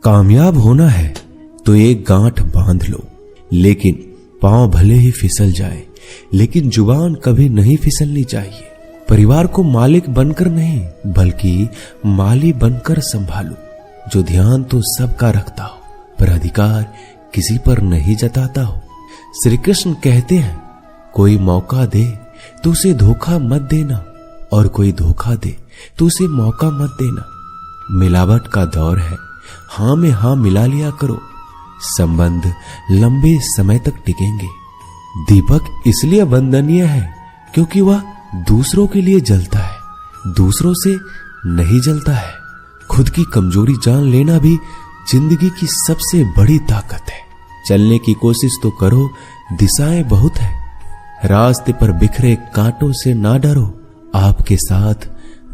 कामयाब होना है तो एक गांठ बांध लो, लेकिन पांव भले ही फिसल जाए, लेकिन जुबान कभी नहीं फिसलनी चाहिए। परिवार को मालिक बनकर नहीं बल्कि माली बनकर संभालो, जो ध्यान तो सबका रखता हो पर अधिकार किसी पर नहीं जताता हो। श्री कृष्ण कहते हैं, कोई मौका दे तो उसे धोखा मत देना, और कोई धोखा दे तो उसे मौका मत देना। मिलावट का दौर है, हां में हां मिला लिया करो, संबंध लंबे समय तक टिकेंगे। दीपक इसलिए वंदनीय है क्योंकि वह दूसरों के लिए जलता है, दूसरों से नहीं जलता है। खुद की कमजोरी जान लेना भी जिंदगी की सबसे बड़ी ताकत है। चलने की कोशिश तो करो, दिशाएं बहुत है। रास्ते पर बिखरे कांटों से ना डरो, आपके साथ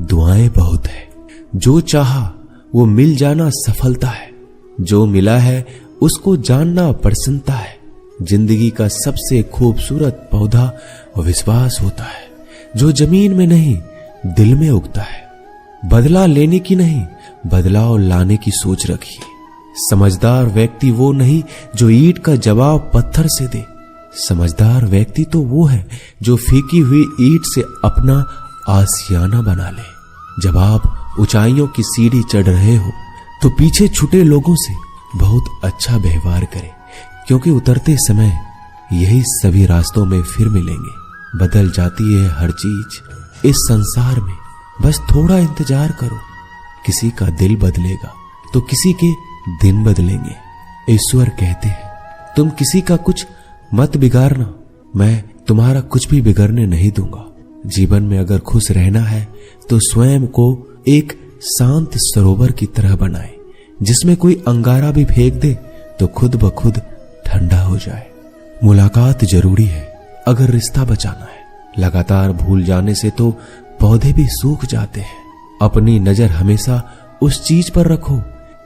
दुआएं बहुत है। जो चाहा वो मिल जाना सफलता है, जो मिला है उसको जानना प्रसन्नता है। जिंदगी का सबसे खूबसूरत पौधा विश्वास होता है, जो जमीन में नहीं दिल में उगता है। बदला लेने की नहीं, बदलाव लाने की सोच रखिए। समझदार व्यक्ति वो नहीं जो ईंट का जवाब पत्थर से दे, समझदार व्यक्ति तो वो है जो फीकी हुई ईंट से अपना आशियाना बना ले। जब आप ऊंचाइयों की सीढ़ी चढ़ रहे हो तो पीछे छूटे लोगों से बहुत अच्छा व्यवहार करें, क्योंकि उतरते समय यही सभी रास्तों में फिर मिलेंगे। बदल जाती है हर चीज इस संसार में, बस थोड़ा इंतजार करो। किसी का दिल बदलेगा तो किसी के दिन बदलेंगे। ईश्वर कहते हैं, तुम किसी का कुछ मत बिगाड़ना, मैं तुम्हारा कुछ भी बिगड़ने नहीं दूंगा। जीवन में अगर खुश रहना है तो स्वयं को एक शांत सरोवर की तरह बनाए, जिसमें कोई अंगारा भी फेंक दे तो खुद ब खुद ठंडा हो जाए। मुलाकात जरूरी है अगर रिश्ता बचाना है। लगातार भूल जाने से तो पौधे भी सूख जाते हैं। अपनी नजर हमेशा उस चीज पर रखो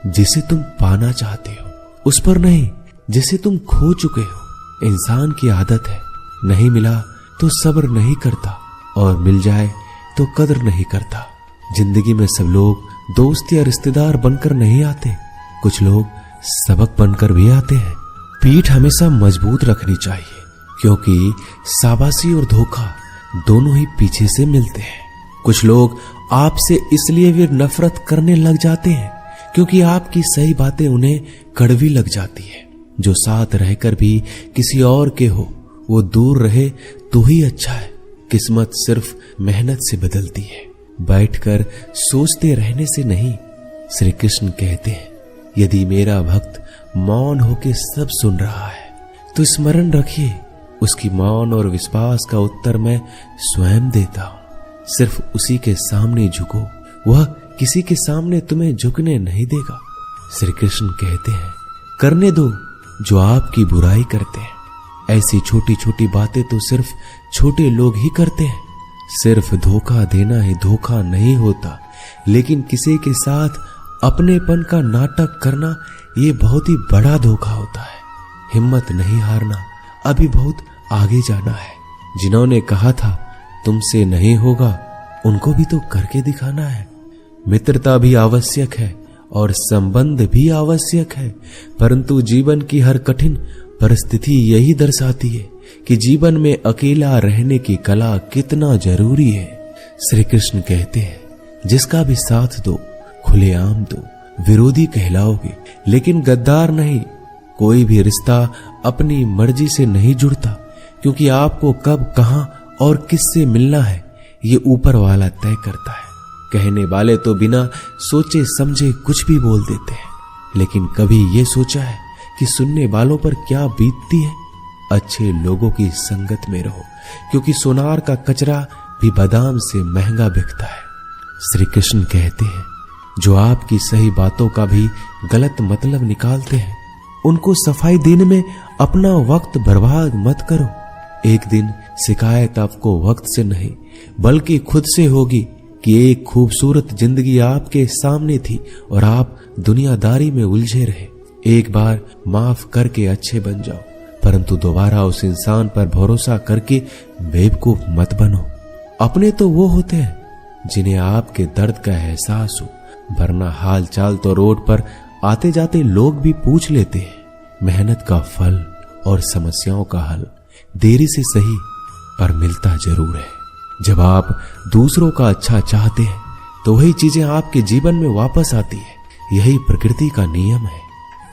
जिसे तुम पाना चाहते हो, उस पर नहीं जिसे तुम खो चुके हो। इंसान की आदत है, नहीं मिला तो सब्र नहीं करता, और मिल जाए तो कदर नहीं करता। जिंदगी में सब लोग दोस्त या रिश्तेदार बनकर नहीं आते, कुछ लोग सबक बनकर भी आते हैं। पीठ हमेशा मजबूत रखनी चाहिए, क्योंकि शाबाशी और धोखा दोनों ही पीछे से मिलते हैं। कुछ लोग आपसे इसलिए भी नफरत करने लग जाते हैं क्योंकि आपकी सही बातें उन्हें कड़वी लग जाती है। जो साथ रहकर भी किसी और के हो, वो दूर रहे तो ही अच्छा है। किस्मत सिर्फ मेहनत से बदलती है, बैठकर सोचते रहने से नहीं। श्री कृष्ण कहते हैं, यदि मेरा भक्त मौन होके सब सुन रहा है तो स्मरण रखिए, उसकी मौन और विश्वास का उत्तर मैं स्वयं देता हूं। सिर्फ उसी के सामने झुको, वह किसी के सामने तुम्हें झुकने नहीं देगा। श्री कृष्ण कहते हैं, करने दो जो आपकी बुराई करते हैं। ऐसी छोटी छोटी बातें तो सिर्फ छोटे लोग ही करते हैं। सिर्फ धोखा देना ही धोखा नहीं होता, लेकिन किसी के साथ अपनेपन का नाटक करना ये बहुत ही बड़ा धोखा होता है। हिम्मत नहीं हारना, अभी बहुत आगे जाना है। जिन्होंने कहा था तुमसे नहीं होगा, उनको भी तो करके दिखाना है। मित्रता भी आवश्यक है और संबंध भी आवश्यक है, परंतु जीवन की हर कठिन परिस्थिति यही दर्शाती है कि जीवन में अकेला रहने की कला कितना जरूरी है। श्री कृष्ण कहते हैं, जिसका भी साथ दो खुलेआम दो, विरोधी कहलाओगे लेकिन गद्दार नहीं। कोई भी रिश्ता अपनी मर्जी से नहीं जुड़ता, क्योंकि आपको कब, कहां और किससे मिलना है ये ऊपर वाला तय करता है। कहने वाले तो बिना सोचे समझे कुछ भी बोल देते हैं, लेकिन कभी ये सोचा है कि सुनने वालों पर क्या बीतती है? अच्छे लोगों की संगत में रहो, क्योंकि सोनार का कचरा भी बादाम से महंगा बिकता है। श्री कृष्ण कहते हैं, जो आपकी सही बातों का भी गलत मतलब निकालते हैं, उनको सफाई देने में अपना वक्त बर्बाद मत करो। एक दिन शिकायत आपको वक्त से नहीं बल्कि खुद से होगी कि एक खूबसूरत जिंदगी आपके सामने थी और आप दुनियादारी में उलझे रहे। एक बार माफ करके अच्छे बन जाओ, परंतु दोबारा उस इंसान पर भरोसा करके बेवकूफ मत बनो। अपने तो वो होते हैं जिन्हें आपके दर्द का एहसास हो, वरना हाल चाल तो रोड पर आते जाते लोग भी पूछ लेते हैं। मेहनत का फल और समस्याओं का हल देरी से सही पर मिलता जरूर है। जब आप दूसरों का अच्छा चाहते हैं तो वही चीजें आपके जीवन में वापस आती है। यही प्रकृति का नियम है।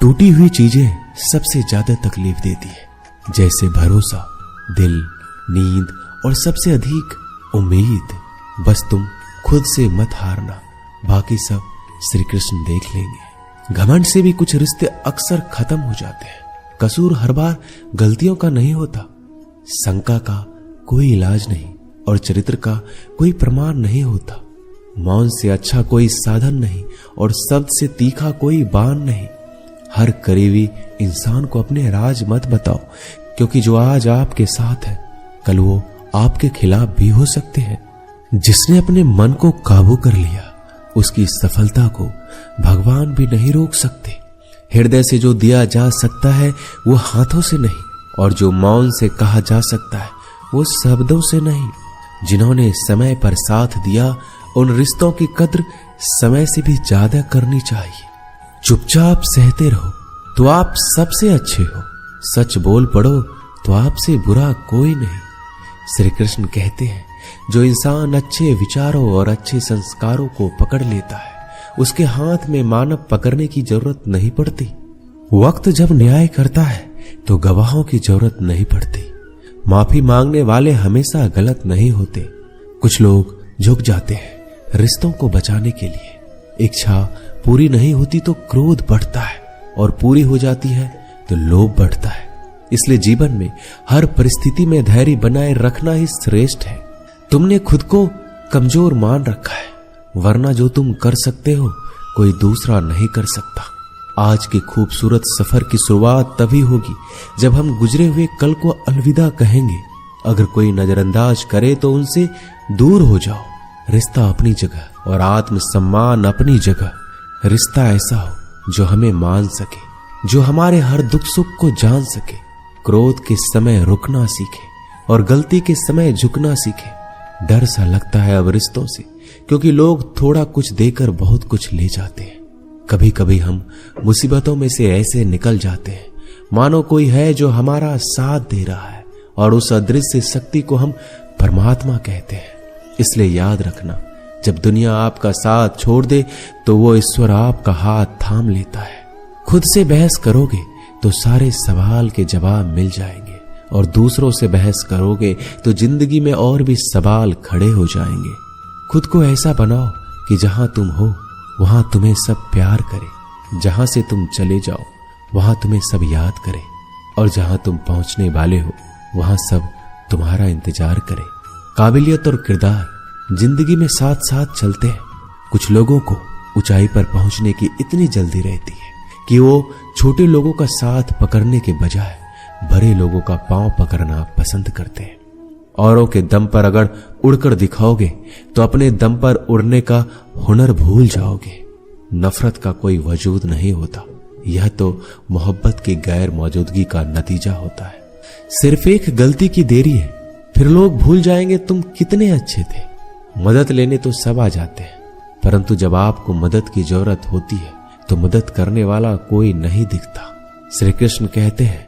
टूटी हुई चीजें सबसे ज्यादा तकलीफ देती है, जैसे भरोसा, दिल, नींद और सबसे अधिक उम्मीद। बस तुम खुद से मत हारना, बाकी सब श्री कृष्ण देख लेंगे। घमंड से भी कुछ रिश्ते अक्सर खत्म हो जाते हैं। कसूर हर बार गलतियों का नहीं होता। शंका का कोई इलाज नहीं और चरित्र का कोई प्रमाण नहीं होता। मौन से अच्छा कोई साधन नहीं और शब्द से तीखा कोई बाण नहीं। हर करीबी इंसान को अपने राज मत बताओ, क्योंकि जो आज आपके साथ है कल वो आपके खिलाफ भी हो सकते हैं। जिसने अपने मन को काबू कर लिया उसकी सफलता को भगवान भी नहीं रोक सकते। हृदय से जो दिया जा सकता है वो हाथों से नहीं, और जो मौन से कहा जा सकता है वो शब्दों से नहीं। जिन्होंने समय पर साथ दिया उन रिश्तों की कद्र समय से भी ज्यादा करनी चाहिए। चुपचाप सहते रहो तो आप सबसे अच्छे हो। सच बोल पड़ो तो आपसे बुरा कोई नहीं। श्री कृष्ण कहते हैं, जो इंसान अच्छे विचारों और अच्छे संस्कारों को पकड़ लेता है उसके हाथ में मानव पकड़ने की जरूरत नहीं पड़ती। वक्त जब न्याय करता है तो गवाहों की जरूरत नहीं पड़ती। माफी मांगने वाले हमेशा गलत नहीं होते। कुछ लोग झुक जाते हैं रिश्तों को बचाने के लिए। इच्छा पूरी नहीं होती तो क्रोध बढ़ता है, और पूरी हो जाती है तो लोभ बढ़ता है। इसलिए जीवन में हर परिस्थिति में धैर्य बनाए रखना ही श्रेष्ठ है। तुमने खुद को कमजोर मान रखा है, वरना जो तुम कर सकते हो कोई दूसरा नहीं कर सकता। आज के खूबसूरत सफर की शुरुआत तभी होगी जब हम गुजरे हुए कल को अलविदा कहेंगे। अगर कोई नजरअंदाज करे तो उनसे दूर हो जाओ। रिश्ता अपनी जगह और आत्मसम्मान अपनी जगह। रिश्ता ऐसा हो जो हमें मान सके, जो हमारे हर दुख सुख को जान सके, क्रोध के समय रुकना सीखे और गलती के समय झुकना सीखे। डर सा लगता है अब रिश्तों से, क्योंकि लोग थोड़ा कुछ देकर बहुत कुछ ले जाते हैं। कभी कभी हम मुसीबतों में से ऐसे निकल जाते हैं मानो कोई है जो हमारा साथ दे रहा है, और उस अदृश्य शक्ति को हम परमात्मा कहते हैं। इसलिए याद रखना, जब दुनिया आपका साथ छोड़ दे तो वो ईश्वर आपका हाथ थाम लेता है। खुद से बहस करोगे तो सारे सवाल के जवाब मिल जाएंगे, और दूसरों से बहस करोगे तो जिंदगी में और भी सवाल खड़े हो जाएंगे। खुद को ऐसा बनाओ कि जहां तुम हो वहां तुम्हें सब प्यार करे, जहां से तुम चले जाओ वहां तुम्हें सब याद करे, और जहां तुम पहुंचने वाले हो वहां सब तुम्हारा इंतजार करे। काबिलियत और किरदार जिंदगी में साथ साथ चलते हैं। कुछ लोगों को ऊंचाई पर पहुंचने की इतनी जल्दी रहती है कि वो छोटे लोगों का साथ पकड़ने के बजाय बड़े लोगों का पांव पकड़ना पसंद करते हैं। औरों के दम पर अगर उड़कर दिखाओगे तो अपने दम पर उड़ने का हुनर भूल जाओगे। नफरत का कोई वजूद नहीं होता, यह तो मोहब्बत की गैर मौजूदगी का नतीजा होता है। सिर्फ एक गलती की देरी है, फिर लोग भूल जाएंगे तुम कितने अच्छे थे। मदद लेने तो सब आ जाते हैं, परंतु जब आपको मदद की जरूरत होती है तो मदद करने वाला कोई नहीं दिखता। श्री कृष्ण कहते हैं,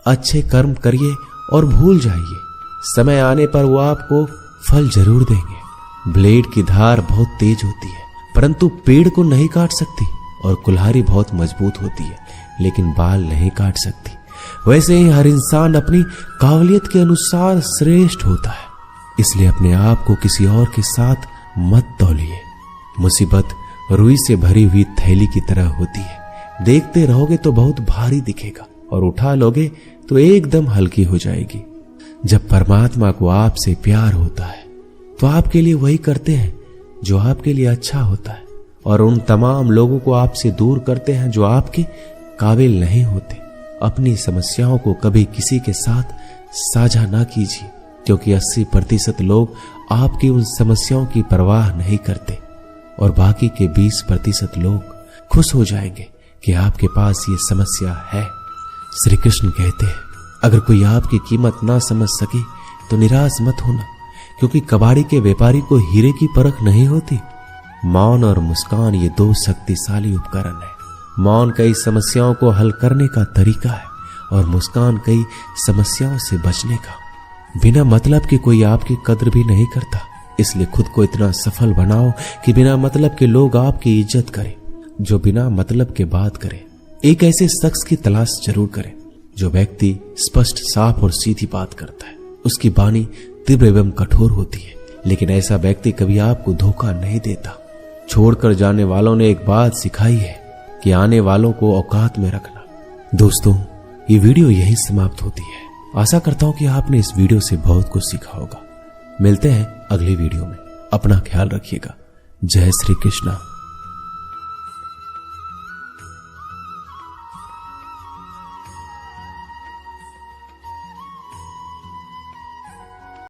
अच्छे कर्म करिए और भूल जाइए, समय आने पर वो आपको फल जरूर देंगे। ब्लेड की धार बहुत तेज होती है, परंतु पेड़ को नहीं काट सकती, और कुल्हाड़ी बहुत मजबूत होती है लेकिन बाल नहीं काट सकती। वैसे ही हर इंसान अपनी काबिलियत के अनुसार श्रेष्ठ होता है। इसलिए अपने आप को किसी और के साथ मत तौलिए। मुसीबत रुई से भरी हुई थैली की तरह होती है, देखते रहोगे तो बहुत भारी दिखेगा और उठा लोगे तो एकदम हल्की हो जाएगी। जब परमात्मा को आपसे प्यार होता है तो आपके लिए वही करते हैं जो आपके लिए अच्छा होता है, और उन तमाम लोगों को आपसे दूर करते हैं जो आपके काबिल नहीं होते। अपनी समस्याओं को कभी किसी के साथ साझा ना कीजिए, क्योंकि 80% लोग आपकी उन समस्याओं की परवाह नहीं करते, और बाकी के 20% लोग खुश हो जाएंगे कि आपके पास ये समस्या है। श्री कृष्ण कहते हैं, अगर कोई आपकी कीमत ना समझ सके तो निराश मत होना, क्योंकि कबाड़ी के व्यापारी को हीरे की परख नहीं होती। मौन और मुस्कान ये दो शक्तिशाली उपकरण है। मौन कई समस्याओं को हल करने का तरीका है और मुस्कान कई समस्याओं से बचने का। बिना मतलब के कोई आपकी कद्र भी नहीं करता, इसलिए खुद को इतना सफल बनाओ कि बिना मतलब के लोग आपकी इज्जत करें। जो बिना मतलब के बात करे, एक ऐसे शख्स की तलाश जरूर करें जो व्यक्ति स्पष्ट, साफ और सीधी बात करता है। उसकी वाणी तीव्र एवं कठोर होती है, लेकिन ऐसा व्यक्ति कभी आपको धोखा नहीं देता। छोड़कर जाने वालों ने एक बात सिखाई है कि आने वालों को औकात में रखना। दोस्तों, ये वीडियो यहीं समाप्त होती है। आशा करता हूं कि आपने इस वीडियो से बहुत कुछ सीखा होगा। मिलते हैं अगली वीडियो में। अपना ख्याल रखिएगा। जय श्री कृष्णा।